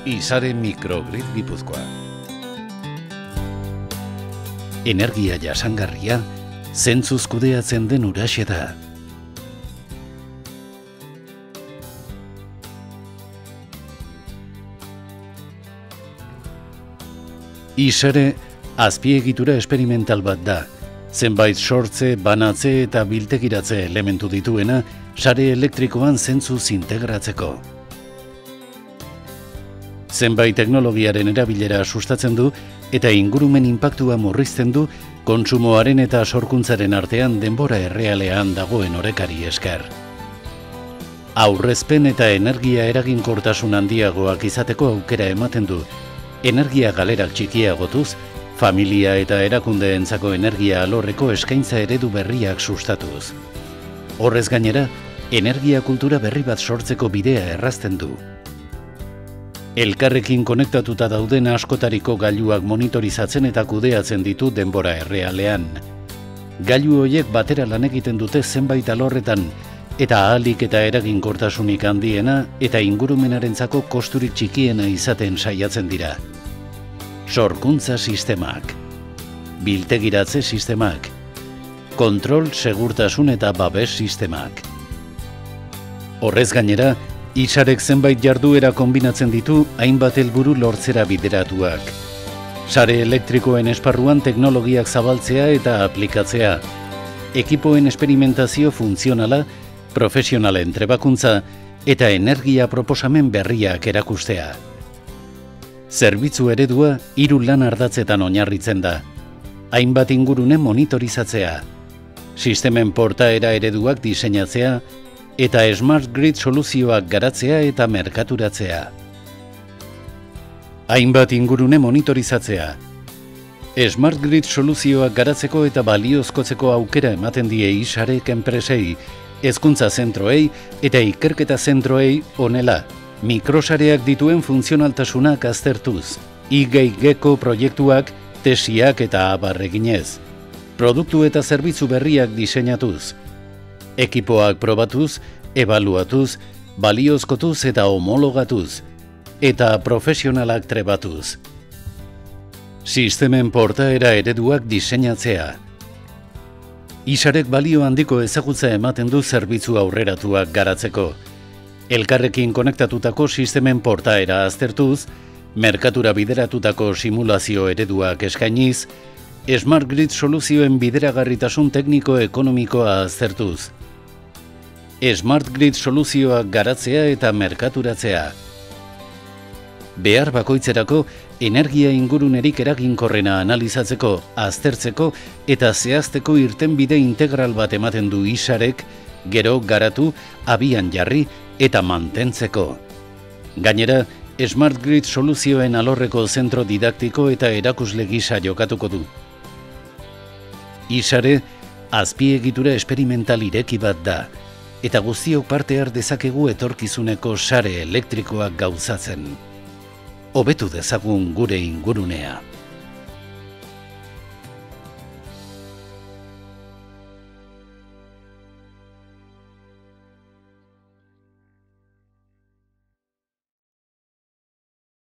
Isare Microgrid Gipuzkoa. Energia jasangarria, zentzuz kudeatzen den huraxe da. Isare azpiegitura esperimental bat da. Zenbait sortze, banatze eta biltegiratze elementu dituena sare elektrikoan zentzuz integratzeko. Zenbait teknologiaren erabilera sustatzen du eta ingurumen inpaktua murrizten du kontsumoaren eta sorkuntzaren artean denbora errealean dagoen orekari esker. Aurrezpen eta energia eraginkortasun handiagoak izateko aukera ematen du, energia galerak txikiagotuz, familia eta erakundeentzako energia alorreko eskaintza eredu berriak sustatuz. Horrez gainera, energia kultura berri bat sortzeko bidea errazten du. Elkarrekin konektatuta dauden askotariko gailuak monitorizatzen eta kudeatzen ditu denbora errealean. Gailu horiek batera lan egiten dute zenbait alorretan, eta ahalik eta eraginkortasunik handiena eta ingurumenarentzako kosturik txikiena izaten saiatzen dira. Sorkuntza sistemak, biltegiratze sistemak, kontrol, segurtasun eta babes sistemak. Horrez gainera, Isarek zenbait jarduera konbinatzen ditu hainbat helburu lortzera bideratuak. Sare elektrikoen esparruan teknologiak zabaltzea eta aplikatzea, ekipoen esperimentazio funtzionala, profesionalen trebakuntza eta energia proposamen berriak erakustea. Zerbitzu eredua 3 lan ardatzetan oinarritzen da. Hainbat ingurune monitorizatzea, sistemen portaera ereduak diseinatzea eta Smart Grid soluzioak garatzea eta merkaturatzea. Hainbat ingurune monitorizatzea. Smart Grid soluzioak garatzeko eta baliozkotzeko aukera ematen die Isarek enpresei, hezkuntza zentroei eta ikerketa zentroei honela, mikrosareak dituen funtzionaltasunak aztertuz, IGIG-ko proiektuak, tesiak eta abar eginez, produktu eta zerbitzu berriak diseinatuz, ekipoak probatuz, ebaluatuz, baliozkotuz eta homologatuz, eta profesionalak trebatuz. Sistemen portaera ereduak diseinatzea. Isarek balio handiko ezagutza ematen du zerbitzu aurreratuak garatzeko. Elkarrekin konektatutako sistemen portaera aztertuz, merkatura bideratutako simulazio ereduak eskainiz, Smart Grid soluzioen bideragarritasun tekniko-ekonomikoa aztertuz. Smart Grid soluzioak garatzea eta merkaturatzea. Behar bakoitzerako energia ingurunerik eraginkorrena analizatzeko, aztertzeko eta zehazteko irtenbide integral bat ematen du Isarek, gero garatu, abian jarri eta mantentzeko. Gainera, Smart Grid soluzioen alorreko zentro didaktiko eta erakusle gisa jokatuko du. Isare, azpiegitura esperimental ireki bat da, eta guztiok parte har dezakegu etorkizuneko sare elektrikoak gauzatzen. Hobetu dezagun gure ingurunea.